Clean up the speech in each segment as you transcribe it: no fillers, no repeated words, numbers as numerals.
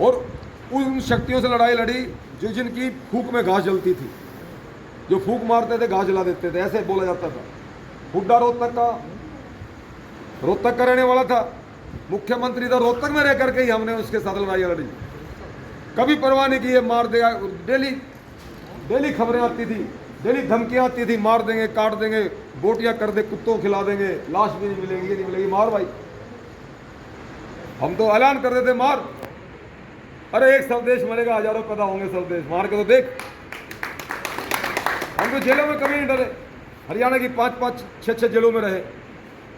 और उन शक्तियों से लड़ाई लड़ी जो जिनकी फूक में घास जलती थी, जो फूक मारते थे घास जला देते थे, ऐसे बोला जाता था। हुड्डा रोहतक का रहने वाला था, मुख्यमंत्री था, रोहतक में रह करके ही हमने उसके साथ लड़ाई लड़ी। कभी परवाह नहीं की ये मार देगा। डेली खबरें आती थी, डेली धमकियां आती थी, मार देंगे, काट देंगे, बोटियां कर दे, कुत्तों खिला देंगे, लाश भी नहीं मिलेगी, ये नहीं मिलेगी, मार भाई। हम तो ऐलान कर देते मार। अरे एक स्वदेश मरेगा, हजारों पैदा होंगे स्वदेश, मार के तो देख। हम तो जेलों में कभी नहीं डरे, हरियाणा की 5-5, 6-6 जेलों में रहे,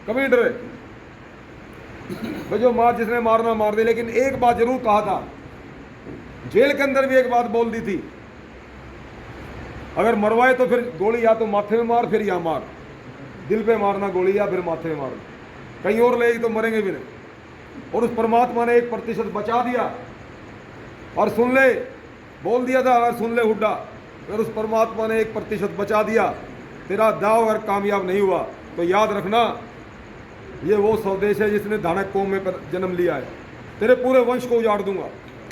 कभी नहीं डरे भाई। जो जिसने मारना मार दे। लेकिन एक बात जरूर कहा था, जेल के अंदर भी एक बात बोल दी थी, अगर मरवाए तो फिर गोली या तो माथे में मार, फिर या मार, दिल पे मारना गोली या फिर माथे में मारना, कहीं और लेगी तो मरेंगे भी नहीं। और उस परमात्मा ने 1% बचा दिया। और सुन ले, बोल दिया था, अगर सुन ले हुड्डा, अगर उस परमात्मा ने 1% बचा दिया, तेरा दाव अगर कामयाब नहीं हुआ तो याद रखना, ये वो स्वदेश है जिसने धानक कौम में जन्म लिया है। तेरे पूरे वंश को उजाड़ दूंगा,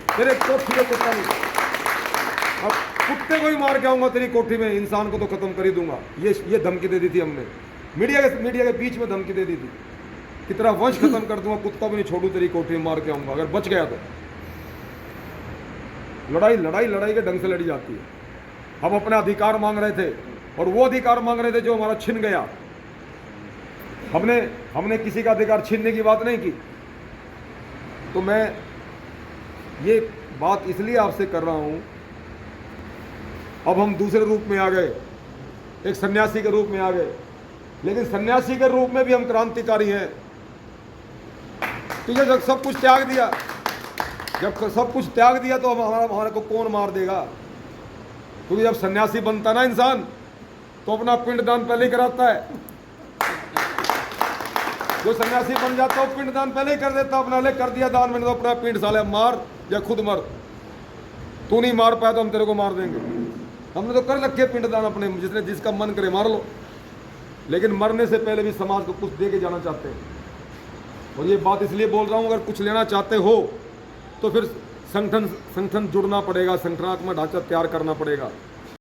तेरे कोठी में कुत्ता नहीं, अब कुत्ते को ही मार के आऊंगा तेरी कोठी में, इंसान को तो खत्म कर ही दूंगा। ये धमकी दे दी थी हमने, मीडिया के बीच में धमकी दे दी थी कि तेरा वंश खत्म कर दूंगा, कुत्ता भी नहीं छोड़ू, तेरी कोठी में मार के आऊंगा अगर बच गया तो। लड़ाई के ढंग से लड़ी जाती है। हम अपना अधिकार मांग रहे थे और वो अधिकार मांग रहे थे जो हमारा छिन गया। हमने किसी का अधिकार छीनने की बात नहीं की। तो मैं ये बात इसलिए आपसे कर रहा हूं, अब हम दूसरे रूप में आ गए, एक सन्यासी के रूप में आ गए। लेकिन सन्यासी के रूप में भी हम क्रांतिकारी हैं। तो जब सब कुछ त्याग दिया, तो हमारे को कौन मार देगा? क्योंकि जब सन्यासी बनता ना इंसान, तो अपना पिंडदान पहले ही कराता है। जो सन्यासी बन जाता है पिंडदान पहले ही कर देता, अपना ले कर दिया दान, मैंने तो अपना पिंड साले मार या खुद मर, तू नहीं मार पाया तो हम तेरे को मार देंगे। हमने तो कर रखे पिंडदान अपने, जिसका मन करे मार लो। लेकिन मरने से पहले भी समाज को कुछ दे के जाना चाहते हैं। और ये बात इसलिए बोल रहा हूँ, अगर कुछ लेना चाहते हो तो फिर संगठन जुड़ना पड़ेगा, संगठनात्मक ढांचा तैयार करना पड़ेगा।